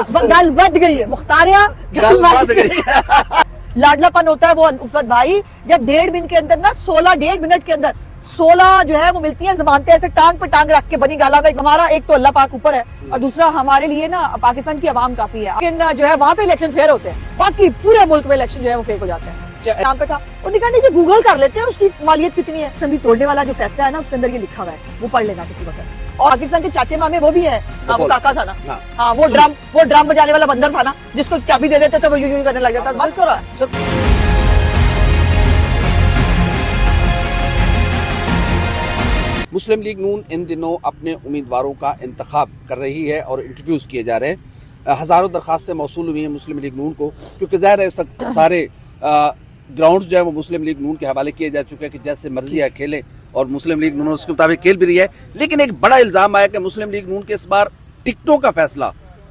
गल बच गई है मुख्तारिया, गल बच गई। लाडलापन होता है वो उल्फत भाई, जब 1.5 मिनट के अंदर ना 1.5 मिनट के अंदर 16 जो है वो मिलती है जमानतें, ऐसे टांग पे टांग रख के बनी गाला में। हमारा एक तो अल्लाह पाक ऊपर है और दूसरा हमारे लिए ना पाकिस्तान की आवाम काफी है, लेकिन जो है वहाँ पे इलेक्शन फेयर होते हैं, बाकी पूरे मुल्क में इलेक्शन जो है वो फेक हो जाते हैं। यहाँ पे था उन्होंने कहा नहीं, जो गूगल कर लेते हैं उसकी मालियत कितनी है। संधि तोड़ने वाला जो फैसला है ना उसके अंदर ये लिखा हुआ है, वो पढ़ लेना किसी वक्त। और पाकिस्तान के चाचे मामे वो भी है, वो काका था ना, हाँ वो ड्रम बजाने वाला बंदर था ना, जिसको चाबी दे देते थे वो यूं करने लग जाता। बस करो। मुस्लिम लीग नून इन दिनों अपने उम्मीदवारों का इंतखाब कर रही है और इंटरव्यूज़ किए जा रहे हैं। हज़ारों दरखास्तें मौसूल हुई हैं मुस्लिम लीग नून को, क्योंकि ज़ाहिर है सारे ग्राउंड्स जो है वो मुस्लिम लीग नून के हवाले किए जा चुके हैं कि जैसे मर्जी है खेलें, और मुस्लिम लीग नून उसके मुताबिक खेल भी रही है। लेकिन एक बड़ा इल्ज़ाम आया कि मुस्लिम लीग नून के इस बार टिकटों का फैसला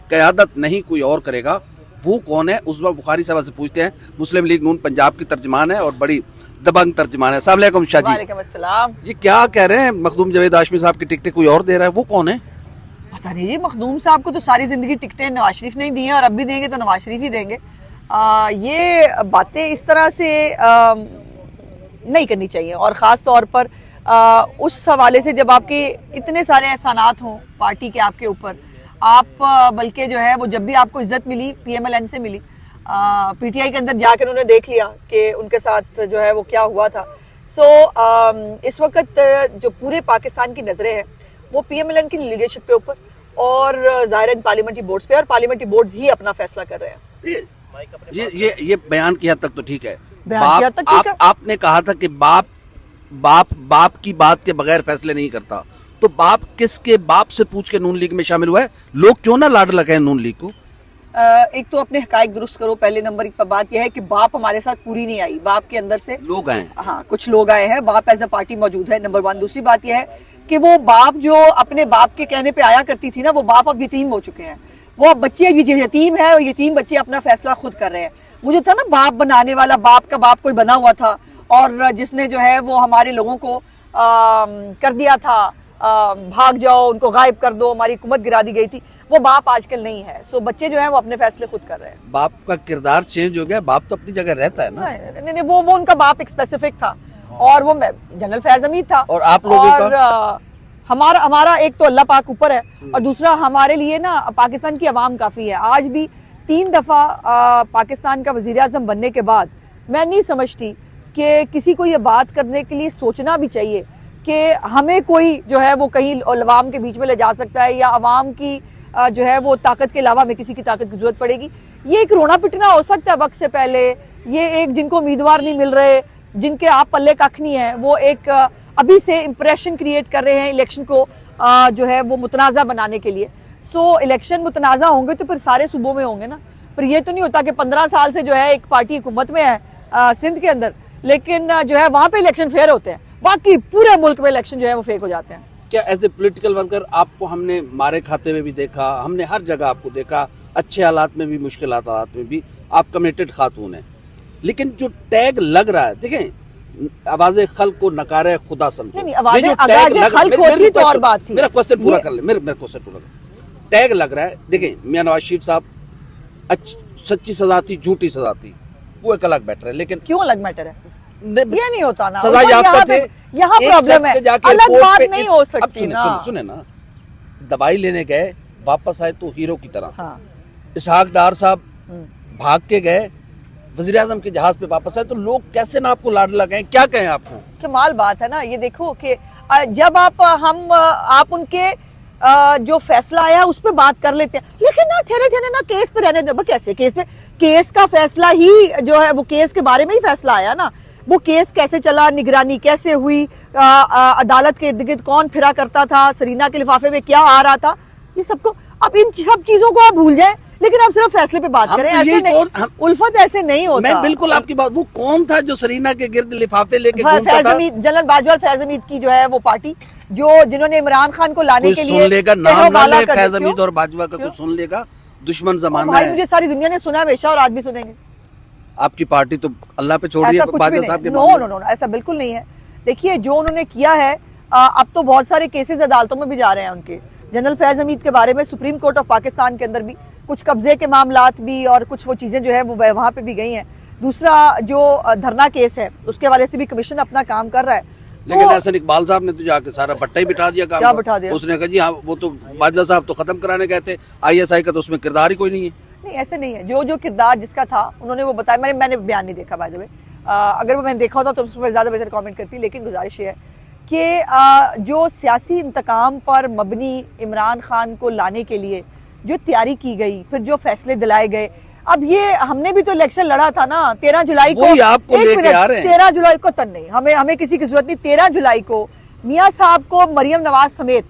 क़यादत नहीं कोई और करेगा। वो कौन है? उस्मा बुखारी साहब से पूछते हैं। मुस्लिम लीग नून पंजाब की तर्जमान है और बड़ी दबंग तर्जमान है। अस्सलाम वालेकुम शाह जी। वालेकुम अस्सलाम। ये क्या कह रहे हैं, मखदूम जावेद हाशमी साहब की टिकटें कोई और दे रहा है, वो कौन है? पता नहीं जी, मखदूम साहब को तो सारी जिंदगी टिकटें नवाज शरीफ ने ही दी हैं और अब भी देंगे तो नवाज शरीफ ही देंगे। ये बातें इस तरह से नहीं करनी चाहिए, और ख़ास तौर पर उस हवाले से जब आपके इतने सारे एहसानात हों पार्टी के आपके ऊपर, आप बल्कि जो है वो जब भी आपको इज्जत मिली PMLN से मिली, PTI के अंदर जाकर उन्होंने देख लिया कि उनके साथ जो है वो क्या हुआ था। इस वक्त जो पूरे पाकिस्तान की नज़रें हैं वो PMLN की लीडरशिप पे ऊपर और ज़ाहिरन पार्लियामेंट्री बोर्ड्स पे, और पार्लियामेंट्री बोर्ड्स ही अपना फैसला कर रहे हैं। ये बयान की हद तक तो ठीक है। आपने कहा था कि बाप की बात के बगैर फैसले नहीं करता, तो बाप किसके बाप से पूछ के नून लीग में शामिल हुआ है? लोग क्यों ना लाड लगाए नून लीग को? एक तो अपने हकायक दुरुस्त करो। पहले नंबर की बात यह है कि बाप हमारे साथ पूरी नहीं आई, बाप के अंदर से लोग आए। हाँ, कुछ लोग आए हैं, बाप एज अ पार्टी मौजूद है, नंबर 1। दूसरी बात यह है कि वो बाप जो अपने बाप के कहने पे आया करती थी ना, वो बाप अब यतीम हो चुके हैं। वो बच्चे यतीम है और यतीम बच्चे अपना फैसला खुद कर रहे हैं। वो जो था ना बाप बनाने वाला, बाप का बाप कोई बना हुआ था और जिसने जो है वो हमारे लोगों को कर दिया था, भाग जाओ, उनको गायब कर दो, हमारी हुकूमत गिरा दी गई थी, वो बाप आजकल नहीं है। सो बच्चे जो है वो अपने फैसले खुद कर रहे हैं। बाप का किरदार चेंज हो गया, बाप तो अपनी जगह रहता है ना। नहीं, वो उनका बाप एक स्पेसिफिक था और वो जनरल फैज हमीद था। और आप लोगों का हमारा एक तो अल्लाह पाक ऊपर है और दूसरा हमारे लिए ना पाकिस्तान की आवाम काफी है। आज भी 3 दफा पाकिस्तान का वजीर आजम बनने के बाद मैं नहीं समझती कि किसी को ये बात करने के लिए सोचना भी चाहिए कि हमें कोई जो है वो कहीं अवाम के बीच में ले जा सकता है, या अवाम की जो है वो ताकत के अलावा हमें किसी की ताकत की जरूरत पड़ेगी। ये एक रोना पिटना हो सकता है वक्त से पहले, ये एक जिनको उम्मीदवार नहीं मिल रहे, जिनके आप पल्ले कख नहीं है, वो एक अभी से इंप्रेशन क्रिएट कर रहे हैं इलेक्शन को जो है वो मुतनाज़ा बनाने के लिए। इलेक्शन मुतनाज़ा होंगे तो फिर सारे सूबों में होंगे ना। पर ये तो नहीं होता कि 15 साल से जो है एक पार्टी हुकूमत में है सिंध के अंदर, लेकिन जो है वहाँ पे इलेक्शन फेयर होते हैं, बाकी पूरे मुल्क में इलेक्शन जो है वो फेक हो जाते हैं। क्या एज ए पॉलिटिकल वर्कर आपको हमने मारे खाते में भी देखा, हमने हर जगह आपको देखा, अच्छे हालात में भी मुश्किल हालात में भी आप कमिटेड खातून हैं, लेकिन जो टैग लग रहा है, देखें, आवाज़े खल्क को नकारे खुदा समझो। मेरा क्वेश्चन पूरा कर ले, मेरा क्वेश्चन पूरा कर। टैग लग रहा है, देखें, मियां नवाज शरीफ साहब सच्ची सजा थी, झूठी सजा थी, वो एक अलग मैटर है। लेकिन क्यों अलग मैटर है? ये नहीं होता ना, सजा याफ्ता थे, यहाँ प्रॉब्लम है, अलग बात नहीं हो सकती ना। सुने ना, दवाई लेने गए, वापस आए तो हीरो की तरह। इसहाक डार साहब भाग के गए, वज़ीर आज़म के जहाज पे वापस आए, तो लोग कैसे ना आपको लाड लगाएं? क्या कहें आपको? कमाल बात है ना ये। देखो कि जब आप उनके जो फैसला आया उस पर बात कर लेते हैं, लेकिन ना ठहरे ना केस पे रहने दो। कैसे केस पे? केस का फैसला ही जो है वो केस के बारे में ही फैसला आया ना। वो केस कैसे चला, निगरानी कैसे हुई, अदालत के इर्द गिर्द कौन फिरा करता था, सरीना के लिफाफे में क्या आ रहा था, ये सबको, अब इन सब चीजों को आप भूल जाए, लेकिन आप सिर्फ फैसले पे बात करें। ऐसे नहीं, उल्फत ऐसे नहीं होता। मैं बिल्कुल आपकी बात, वो कौन था जो सरीना के गिर्द लिफाफे लेके घूमता था? जनरल बाजवा फैज हमीद की जो है वो पार्टी, जिन्होंने इमरान खान को लाने के लिए सुन लेगा नाम ना ले, फैज हमीद और बाजवा का कुछ सुन लेगा, दुश्मन जमाना है। मुझे सारी दुनिया ने सुना हमेशा और आज भी सुनेंगे। आपकी पार्टी तो अल्लाह पे छोड़ रही है बाजवा साहब के। नो, ऐसा बिल्कुल नहीं है। देखिए, जो उन्होंने किया है, अब तो बहुत सारे केसेस अदालतों में भी जा रहे हैं उनके। जनरल फैज हमीद के बारे में सुप्रीम कोर्ट ऑफ पाकिस्तान के अंदर भी कुछ कब्जे के मामलात भी और कुछ वो चीजें जो है वो वहां पे भी गई हैं। दूसरा जो धरना केस है उसके हवाले से भी कमीशन अपना काम कर रहा है। लेकिन तो एहसन इकबाल साहब ने तो जाके सारा पट्टा ही बिठा दिया काम क्या का। बिठा दिया? उसने कहा जी हाँ वो तो बादल साहब तो खत्म कराने गए थे, ISI का तो उसमें किरदार ही कोई नहीं है। नहीं, ऐसे नहीं है। जो जो किरदार जिसका था उन्होंने वो बताया। मैंने बयान नहीं देखा बाय द वे, अगर वो मैंने देखा होता तो उस पर ज्यादा बेहतर कमेंट करती। लेकिन गुजारिश ये है कि जो सियासी इंतकाम पर मबनी इमरान खान को लाने के लिए जो तैयारी की गई, फिर जो फैसले दिलाए गए, अब ये हमने भी तो इलेक्शन लड़ा था ना 13 जुलाई को। वही आपको एक लेके मिनट, आ रहे हैं। 13 जुलाई को तन नहीं, हमें किसी की जरूरत नहीं। 13 जुलाई को मियां साहब को मरियम नवाज समेत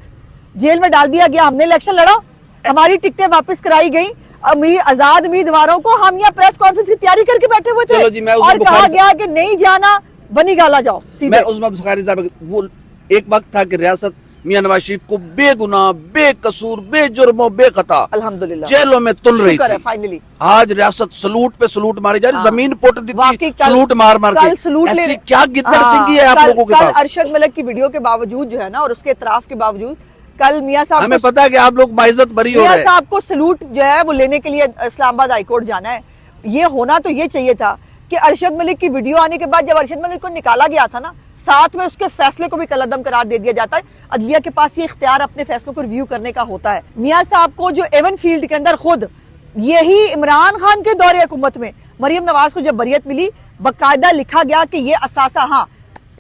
जेल में डाल दिया गया। हमने इलेक्शन लड़ा, हमारी टिकटें वापस कराई गई, आजाद उम्मीदवारों को हम यहाँ प्रेस कॉन्फ्रेंस की तैयारी करके बैठे हुए थे। चलो जी, मैं और कहा गया कि नहीं जाना, बनी गाला जाओ सीधे। मैं उस्मा बुखारी साहब, वो एक वक्त था कि रियासत मियां नवाज शरीफ को बेगुनाह, बेकसूर, बेजुर्मों, बेखता अल्हम्दुलिल्लाह जेलों में तुल रही थी। फाइनली आज रियासत सलूट पे सलूट मारी जा रही, हाँ। जमीन पोट दी वाकई कल- सलूट मार मार कल के। सलूट ऐसी ले- क्या गिद्दड़ हाँ, सिंगी है आप कल- लोगों के कल पास? अरशद मलिक की वीडियो के बावजूद जो है ना, और उसके इतराफ के बावजूद कल मियां साहब हमें पता है कि आप लोग बाइज्जत बरी हो मियां रहे हैं। साहब को सलूट जो है वो लेने के लिए इस्लामाबाद हाईकोर्ट जाना है। ये होना तो ये चाहिए था कि अरशद मलिक की वीडियो आने के बाद जब अरशद मलिक को निकाला गया था ना, साथ में उसके फैसले को भी कलअदम करार दे दिया जाता है। अदलिया के पास ये इख्तियार अपने फैसलों को रिव्यू करने का होता है। मियां साहब को जो एवन फील्ड के अंदर खुद यही इमरान खान के दौरे हुकूमत में मरियम नवाज को जब बरियत मिली, बाकायदा लिखा गया कि ये असासा, हाँ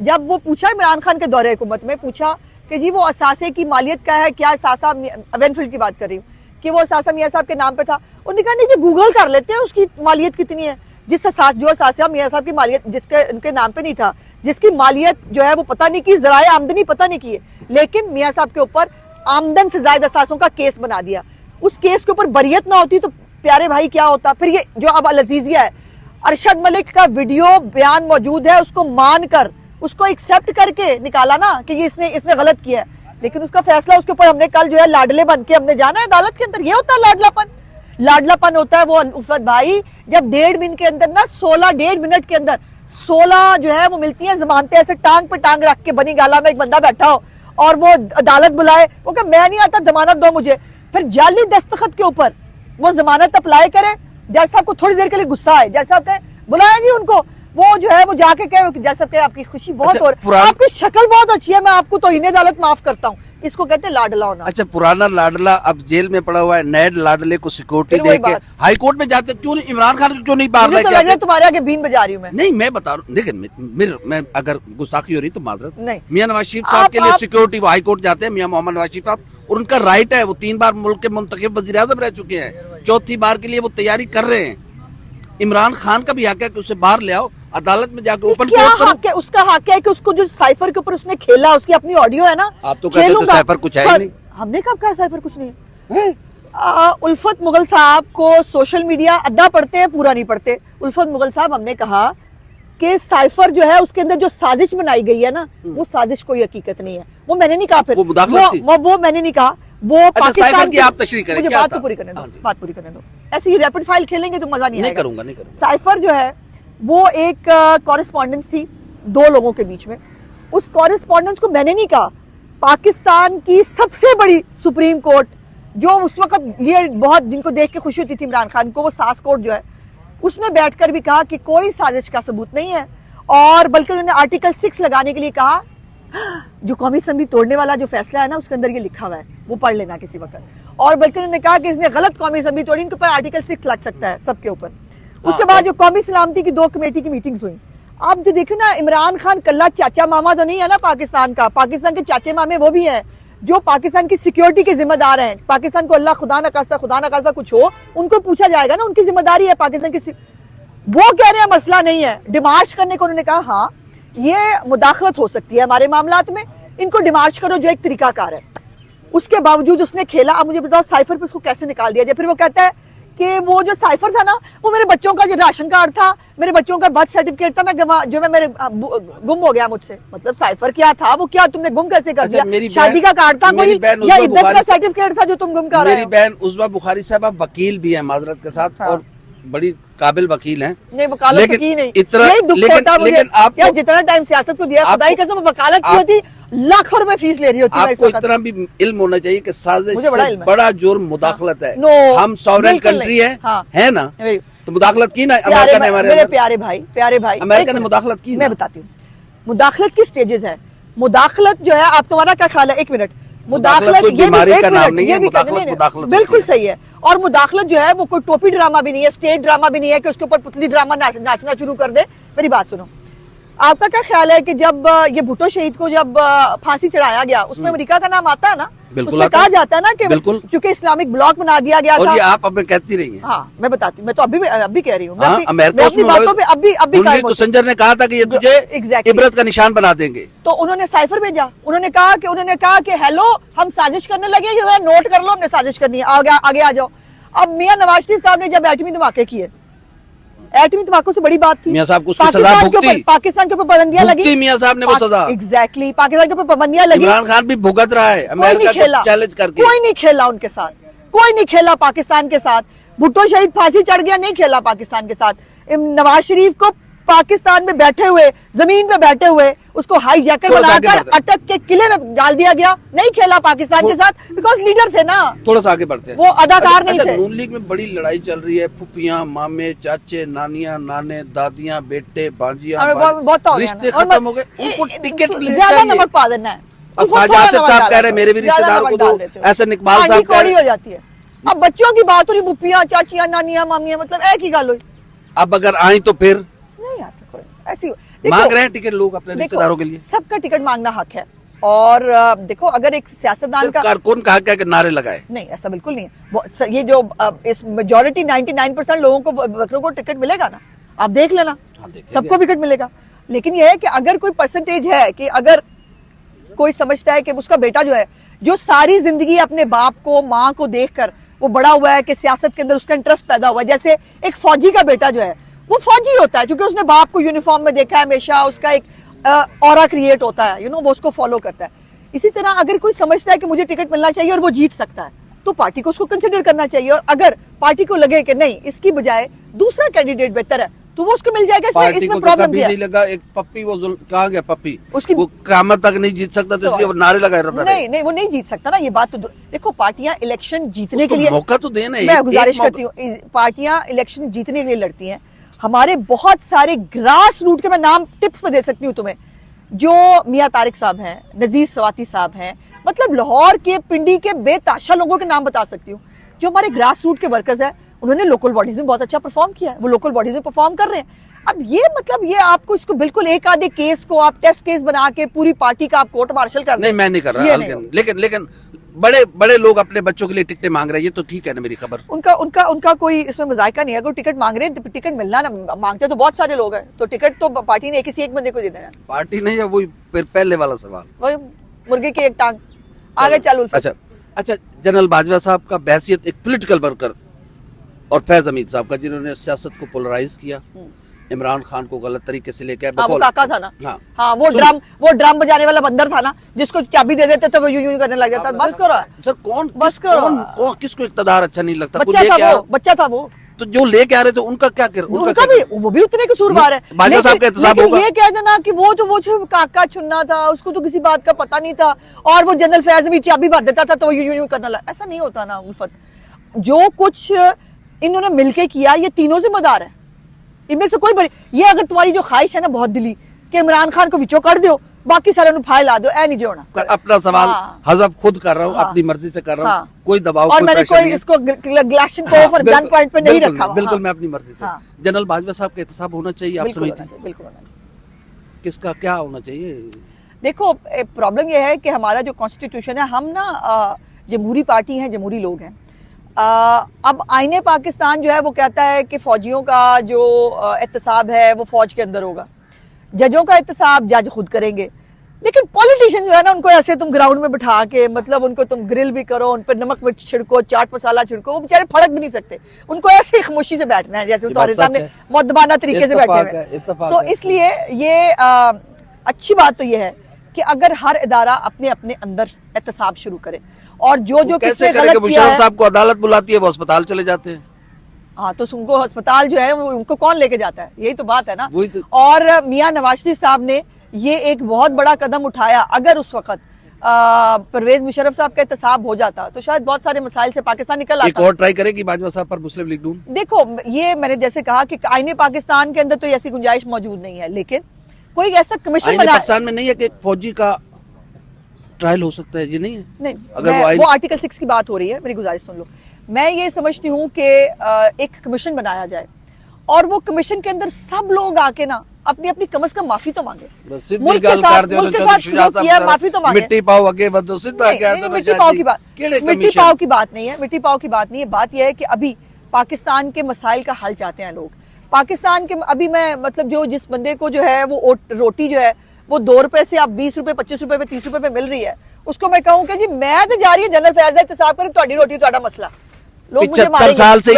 जब वो पूछा इमरान खान के दौरे हुकूमत में पूछा कि जी वो असासे की मालियत क्या है, क्या असासा, एवनफील्ड की बात कर रही हूँ कि वो असासा मियां साहब के नाम पे था। उन्होंने कहा नहीं जी गूगल कर लेते हैं उसकी मालियत कितनी है। जो असासा मियां साहब की मालियत जिसके उनके नाम पे नहीं था, जिसकी मालियत जो है वो पता नहीं की, ज़राए आमदनी पता नहीं की है, लेकिन मियां साहब के ऊपर आमदन से ज्यादा असासों का केस बना दिया। उस केस के ऊपर बरियत ना होती तो प्यारे भाई क्या होता। फिर ये जो अब अल-अजीजिया है, अरशद मलिक का वीडियो बयान मौजूद है, उसको मानकर उसको एक्सेप्ट करके निकाला ना कि ये इसने गलत किया है, लेकिन उसका फैसला उसके ऊपर हमने कल जो है लाडले बन के हमने जाना है अदालत के अंदर। ये होता है लाडलापन होता है वो उल्फत भाई, जब 1.5 मिनट के अंदर ना 1.5 मिनट के अंदर 16 जो है वो मिलती है जमानतें, ऐसे टांग पे टांग रख के बनी गाला में एक बंदा बैठा हो और वो अदालत बुलाए, वो कहे मैं नहीं आता जमानत दो मुझे, फिर जाली दस्तखत के ऊपर वो जमानत अप्लाई करे। जज साहब को थोड़ी देर के लिए गुस्सा है, जज साहब कहे बुलाया जी उनको, वो जो है वो जाके कहे जज साहब कहे आपकी खुशी बहुत अच्छा, हो रही है, आपकी शक्ल बहुत अच्छी है, मैं आपको तो इन्हें अदालत माफ करता हूँ। इसको कहते हैं लाडला होना। अच्छा, पुराना लाडला अब जेल में पड़ा हुआ है, नए लाडले को सिक्योरिटी फिर वही दे के बात। हाई कोर्ट में जाते, क्यों नहीं इमरान खान को क्यों नहीं बाहर मुझे तो लेके लग रहा है आते? तुम्हारे आगे बीन बजा रही हूँ मैं। नहीं, मैं बता रहा हूँ, लेकिन मैं अगर गुस्ताखी हो रही तो माजरत। नहीं। मियां नवाज शरीफ साहब के लिए आप- सिक्योरिटी वो हाई कोर्ट जाते हैं, मियां मोहम्मद नवाज शरीफ साहब, और उनका राइट है, वो 3 बार मुल्क के मुंतखब वज़ीर-ए-आज़म रह चुके हैं, 4थी बार के लिए वो तैयारी कर रहे हैं। इमरान खान का भी हक है कि उसे बाहर ले आओ, अदालत में जाके ओपन क्या कोर्ट करो। हक है? उसका हक है कि उसको जो साइफर के ऊपर उसने खेला, उसकी अपनी ऑडियो है ना। आप तो कहते थे खेलूंगा। साइफर कुछ है ही नहीं। हमने कब कहा साइफर कुछ नहीं है? हैं? उल्फत मुगल साहब को सोशल मीडिया अद्दा पढ़ते हैं, पूरा नहीं पढ़ते। उल्फत मुगल साहब, हमने कहा कि साइफर जो है उसके अंदर जो साजिश बनाई गई है ना, वो साजिश कोई हकीकत नहीं है। वो मैंने नहीं कहा, फिर वो मुदाखलत थी। वो मैंने नहीं कहा। वो साइफर पाकिस्तान की आप तशरीह करें, मुझे क्या बात था? तो पूरी करने हाँ दो, जी। बात पूरी करने दो। ऐसे ही रैपिड फाइल खेलेंगे तो मजा नहीं नहीं आएगा। करूंगा, नहीं करूंगा। साइफर जो है वो एक कॉरेस्पॉन्डेंस थी 2 लोगों के बीच में। उस कॉरेस्पॉन्डेंस को मैंने नहीं कहा, पाकिस्तान की सबसे बड़ी सुप्रीम कोर्ट, जो उस वक्त ये बहुत जिनको देख के खुशी होती थी इमरान खान को, वो सास कोर्ट जो है, उसमें बैठकर भी कहा कि कोई साजिश का सबूत नहीं है, और बल्कि उन्होंने आर्टिकल 6 लगाने के लिए कहा, जो कौमी असेंबली तोड़ने वाला जो फैसला है ना उसके अंदर ये लिखा हुआ है, वो पढ़ लेना किसी वक्त। और बल्कि उन्होंने कहा कि इसने गलत कौमी असेंबली तोड़ी, इनके ऊपर आर्टिकल 6 लग सकता है सबके ऊपर। उसके बाद जो कौमी सलामती की 2 कमेटी की मीटिंग्स हुई, आप जो देखो ना, इमरान खान कल्ला चाचा मामा तो नहीं है ना पाकिस्तान का, पाकिस्तान के चाचे मामे वो भी हैं जो पाकिस्तान की सिक्योरिटी के जिम्मेदार हैं। पाकिस्तान को अल्लाह खुदा न खास्ता कुछ हो, उनको पूछा जाएगा ना, उनकी जिम्मेदारी है पाकिस्तान की। वो कह रहे हैं मसला नहीं है, डिमार्च करने को उन्होंने कहा हाँ ये मुदाखलत हो सकती है हमारे मामलात में, इनको डिमार्च करो जो एक तरीकाकार है। उसके बावजूद उसने खेला। अब मुझे बताओ साइफर पे उसको कैसे निकाल दिया जाए? फिर वो कहता है कि वो जो साइफर था ना, वो मेरे बच्चों का जो राशन कार्ड था, मेरे बच्चों का बर्थ सर्टिफिकेट था, मैं मेरे गुम हो गया मुझसे। मतलब साइफर क्या था, वो क्या तुमने गुम कैसे कर अच्छा, दिया? शादी का कार्ड था कोई, या इद्दत का सर्टिफिकेट था जो तुम गुम कर रहे हो? मेरी बहन उज़्मा बुखारी साहब वकील भी है माजरत के साथ, हाँ। और बड़ी काबिल वकील हैं। नहीं, वकालत तो की नहीं। इतना यही दुख होता है मुझे। लेकिन आपको यार जितना टाइम सियासत को दिया, खुदाई कसम वकालत की होती लाखों रुपए फीस ले रही होती। आपको इतना भी इल्म होना चाहिए कि साजिश मुझे बड़ा से इल्म है। बड़ा जुर्म मुदाखलत है। नो, हम सॉवरेन बिल्कुल कंट्री नहीं। है, हाँ। है ना, मेरे तो मुदाखलत की ना प्यारे अमेरिका ने हमारे मेरे अंदर। प्यारे भाई अमेरिका एक ने मिनट, मुदाखलत की ना। मैं बताती हूँ मुदाखलत की स्टेजेस है। मुदाखलत जो है, आप तुम्हारा क्या ख्याल है? एक मिनट, मुदाखलत कोई बीमारी एक का नाम मिनट, नहीं ये है, भी मुदाखलत नहीं, नहीं, मुदाखलत बिल्कुल होती है। सही है। और मुदाखलत जो है वो कोई टोपी ड्रामा भी नहीं है, स्टेज ड्रामा भी नहीं है कि उसके ऊपर पुतली ड्रामा नाचना शुरू कर दे। मेरी बात सुनो, आपका क्या ख्याल है कि जब ये भुट्टो शहीद को जब फांसी चढ़ाया गया, उसमें अमेरिका का नाम आता है ना? बिल्कुल उसमें आता कहा है। जाता है ना कि बिल्कुल। क्योंकि इस्लामिक ब्लॉक बना दिया गया और था। ये आप अब कहती रही हैं। हाँ, मैं बताती हूँ, मैं तो अभी कह रही हूँ। मैं हाँ, अपनी अमेरिका अपनी उसमें बातों पे अभी हेनरी किसिंजर ने कहा था कि ये तुझे Exactly. इबरत का निशान बना देंगे। तो उन्होंने साइफर भेजा। उन्होंने कहा कि हेलो, हम साजिश करने लगे, जरा नोट कर लो, हमने साजिश करनी है, आगे आ जाओ। अब मियां नवाज शरीफ साहब ने जब एटमी धमाके किए, एटमी धमाकों से बड़ी बात थी, मियां साहब को उसकी सजा भुगती। पाकिस्तान के ऊपर पाबंदियां लगी। भुगती मियां साहब ने वो सजा। एग्जैक्टली, पाकिस्तान के ऊपर पाबंदियां लगी। इमरान खान भी भुगत रहा है अमेरिका को चैलेंज करके। कोई नहीं खेला उनके साथ, कोई नहीं खेला पाकिस्तान के साथ। भुट्टो शहीद फांसी चढ़ गया, नहीं खेला पाकिस्तान के साथ। नवाज शरीफ को पाकिस्तान में बैठे हुए, जमीन पे बैठे हुए, उसको हाईजैकर बनाकर अटक के किले में डाल दिया गया, नहीं खेला पाकिस्तान के साथ, बिकॉज लीडर थे ना। थोड़ा सा आगे बढ़ते हैं, वो अदाकार नहीं थे। नून लीग में बड़ी लड़ाई चल रही है, फुफियां, मामे, चाचे, नानियां, नाने, दादियां, बेटे, बांजियां, रिश्ते खत्म हो गए, उनको टिकट ज्यादा नमक पा देना है। अब ख्वाजा आसिफ साहब कह रहे हैं मेरे भी रिश्तेदारों को दो, ऐसे इकबाल साहब कह रहे हो जाती है। अब बच्चों की बात हो रही, बुप्पियां, चाचियां, नानियां, मामियां, मतलब एक ही गल हुई। अब अगर आई तो फिर नहीं आती कोई, ऐसी मांग रहे हैं टिकट लोग अपने रिश्तेदारों के लिए। सबका टिकट मांगना हक है। और देखो, अगर एक सियासतदान का कौन कहा क्या कि नारे लगाए, नहीं, ऐसा बिल्कुल नहीं है। ये जो इस मेजॉरिटी 99% लोगों को, वर्करों को टिकट मिलेगा ना, आप देख लेना, सबको टिकट मिलेगा। लेकिन यह है कि अगर कोई परसेंटेज है कि अगर कोई समझता है कि उसका बेटा जो है, जो सारी जिंदगी अपने बाप को, माँ को देखकर वो बड़ा हुआ है, कि सियासत के अंदर उसका इंटरेस्ट पैदा हुआ है। जैसे एक फौजी का बेटा जो है वो फौजी होता है क्योंकि उसने बाप को यूनिफॉर्म में देखा है हमेशा, उसका एक ऑरा क्रिएट होता है, वो उसको फॉलो करता है। इसी तरह अगर कोई समझता है कि मुझे टिकट मिलना चाहिए और वो जीत सकता है, तो पार्टी को उसको कंसिडर करना चाहिए। और अगर पार्टी को लगे कि नहीं, इसकी बजाय दूसरा कैंडिडेट बेहतर है, तो वो उसको मिल जाएगा। इसमें प्रॉब्लम क्या है? लगा एक पप्पी, वो कहा गया पप्पी उसकी वो क़यामत तक नहीं जीत सकता, तो इसलिए वो नारे लगाए रहता है। नहीं, वो नहीं जीत सकता ना, ये बात तो देखो, पार्टियां इलेक्शन जीतने के लिए मौका तो देना है। मैं गुजारिश करती हूँ, पार्टियां इलेक्शन जीतने के लिए लड़ती हैं। हमारे बहुत सारे ग्रास रूट के, मैं नाम टिप्स में दे सकती हूँ तुम्हें, जो मियां तारिक साहब हैं, नजीर स्वाति साहब हैं, मतलब लाहौर के, पिंडी के बेताशा लोगों के नाम बता सकती हूँ, जो हमारे ग्रास रूट के वर्कर्स हैं। उन्होंने लोकल बॉडीज में बहुत अच्छा परफॉर्म किया है, वो लोकल बॉडीज में परफॉर्म कर रहे हैं। अब ये मतलब ये आपको इसको बिल्कुल एक आधे केस को आप टेस्ट केस बना के पूरी पार्टी का आप कोर्ट मार्शल कर, नहीं मैं नहीं कर रहा, लेकिन बड़े लोग अपने बच्चों के लिए टिकटें मांग रहे हैं, ये तो ठीक है ना मेरी खबर। उनका कोई इसमें मजायका नहीं है। अगर टिकट मांग रहे हैं, टिकट मिलना ना, मांगते तो बहुत सारे लोग हैं, तो टिकट तो पार्टी ने किसी एक बंदे को दे देना। पार्टी नहीं है, वही फिर पहले वाला सवाल, वही मुर्गे की एक टांग। आगे चलो। अच्छा, जनरल बाजवा साहब का बहसियत एक पॉलिटिकल वर्कर और फैज हमीद साहब का, जिन्होंने सियासत को पोलराइज किया, इमरान खान को गलत तरीके से लेकर, वो काका था ना, हाँ, वो ड्रम बजाने वाला बंदर था ना, जिसको चाबी दे देते तो वो यूं करने लग जाता। बस करो सर, कौन किसको इक़्तिदार अच्छा नहीं लगता? बच्चा था वो, तो जो लेके आ रहे थे उनका क्या कर, उनका भी वो भी उतने कसूरवार है। बाजवा साहब का एहतसाब होगा। ये कह देना कि वो काका चुनना था, उसको तो किसी बात का पता नहीं था, और वो जनरल फैज भी चाबी भर देता था तो वो यूं करना लगा। ऐसा नहीं होता ना उल्फत। जो कुछ इन्होंने मिलके किया, ये तीनों जिम्मेदार है। इनमें से कोई बड़ी, ये अगर तुम्हारी जो ख्वाहिश है ना बहुत दिली कि इमरान खान को विचो कर दो, बाकी सारे फाइल ला दो, ऐ नहीं जोड़ना। अपना सवाल हज़फ खुद कर रहा हूँ, अपनी मर्जी से कर रहा हूँ, कोई दबाव, और मैंने कोई इसको ग्लाशन को ओवर गन पॉइंट पे नहीं रखा। बिल्कुल मैं अपनी मर्जी से। जनरल बाजवा साहब का एहतसाब होना चाहिए, आप समझते हैं? बिल्कुल। किसका क्या होना चाहिए? देखो, प्रॉब्लम यह है कि हमारा जो कॉन्स्टिट्यूशन है, हम ना जमहूरी पार्टी हैं, जमहूरी लोग हैं। अब आईने पाकिस्तान जो है वो कहता है कि फौजियों का जो एहतसाब है वो फौज के अंदर होगा, जजों का एहतसाब जज खुद करेंगे। लेकिन पॉलिटिशियन जो है ना, उनको ऐसे तुम ग्राउंड में बिठा के, मतलब उनको तुम ग्रिल भी करो, उन पर नमक मिर्च छिड़को, चाट मसाला छिड़को, वो बेचारे फड़क भी नहीं सकते। उनको ऐसे खामोशी से बैठना है जैसे तुम्हारे सामने मुद्दबाना तरीके से बैठे हुए। तो इसलिए ये अच्छी बात तो ये है कि अगर हर इदारा अपने अपने अंदर एहतसाब शुरू करे, और जो किसने गलत किया है, मुशर्रफ साहब को अदालत बुलाती है, वो अस्पताल चले जाते हैं। हाँ, तो उनको अस्पताल जो है वो उनको कौन लेके जाता है, यही तो बात है ना। वही तो। और मियां नवाज शरीफ साहब ने ये एक बहुत बड़ा कदम उठाया। अगर उस वक्त परवेज मुशर्रफ साहब का एहतसाब हो जाता तो शायद बहुत सारे मसाइल से पाकिस्तान निकल एक आता। और ट्राई करेगी बाजवा साहब पर मुस्लिम लीग नून? देखो, ये मैंने जैसे कहा कि आईने पाकिस्तान के अंदर तो ऐसी गुंजाइश मौजूद नहीं है, लेकिन कोई ऐसा कमीशन आईने बना। पाकिस्तान में नहीं है कि एक फौजी का ट्रायल हो सकता है, ये नहीं है? नहीं, अगर वो आर्टिकल 6 की बात हो रही है, मेरी गुजारिश सुन लो। मैं ये समझती हूँ कि एक कमीशन बनाया जाए और वो कमीशन के अंदर सब लोग आके ना अपनी अपनी कम से कम माफी तो मांगे। मुल्क के साथ सलूक किया, माफी तो मांगे। मिट्टी पाव अगे बदो सीधा क्या नहीं, मिट्टी पाव की बात, मिट्टी पाव की बात नहीं है, मिट्टी पाव की बात नहीं है। बात यह है कि अभी पाकिस्तान के मसाइल का हल चाहते हैं लोग। पाकिस्तान के अभी मैं मतलब जो जिस बंदे को जो है वो रोटी जो है वो 2 रुपए से अब 20 रुपए 25 रुपए पे 30 रुपए पे मिल रही है, उसको मैं कहूँ कि जी मैं तो जा रही है जनरल फैज एहतसाब करें, तुम्हारी रोटी तुम्हारा मसला। 75 साल से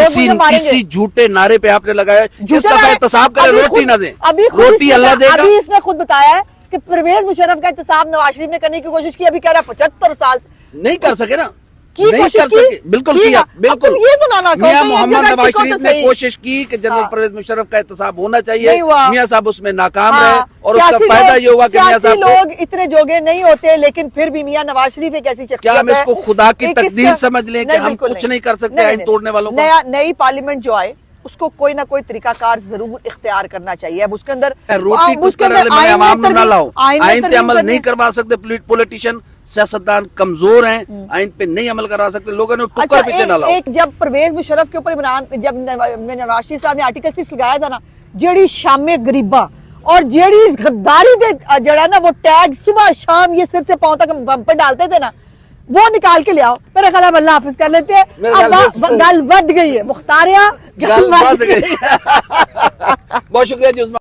इसी झूठे नारे पे आपने लगाया, इसका एहतसाब करें, रोटी ना दें, रोटी अल्लाह देगा। अभी इसने खुद बताया है कि परवेज मुशर्रफ का एहतसाब नवाज शरीफ ने करने की कोशिश की, अभी कह रहा 75 साल नहीं कर सके ना, की नहीं कोशिश कर की? सके, बिल्कुल की किया, ना? बिल्कुल। अब तुम ये तो ना कहो मियां कि ये मोहम्मद जरा नवाज टिको तो शरीफ ने सही। कोशिश की कि जनरल हाँ। परवेज मुशर्रफ का एहतसाब होना चाहिए, नहीं हुआ। मियां साहब उसमें नाकाम हाँ, रहे और उसका सियासी फायदा लोग- ये हुआ कि मियां सियासी साहब को, लोग इतने जोगे नहीं होते, लेकिन फिर भी मियां नवाज शरीफ एक ऐसी शख्सियत क्या हम है, इसको खुदा की एक तकदीर इसका- समझ लें कि हम बिल्कुल कुछ नहीं कर सकते आइन तोड़ने वालों को? नई पार्लियामेंट जो आए उसको कोई ना कोई तरीकाकार जरूर इख्तियार करना चाहिए। अब उसके अंदर रोटी उसके टुक्कर अंदर वाले आइन आवाम में ना लाओ, आइन में आइन पे तरमीम अमल करनी नहीं है। करवा सकते, पॉलिटिशियन सियासतदान कमजोर हैं, आइन पे नहीं अमल करवा सकते, लोगों ने अच्छा, टुक्कर पीछे ना लाओ। एक जब परवेज मुशर्रफ के ऊपर इमरान जब नवाज शरीफ साहब ने आर्टिकल 6 लगाया था ना, जेड़ी शामे गरीबा और जेड़ी गद्दारी दे जड़ा ना वो टैग सुबह शाम ये सिर से पांव तक बम पे डालते थे ना, वो निकाल के ले आओ। मेरा ख्याल है अल्लाह हाफिज कर लेते हैं। अब गल बद गई है मुख्तारिया, गल बद गई। बहुत शुक्रिया जी उस्मान।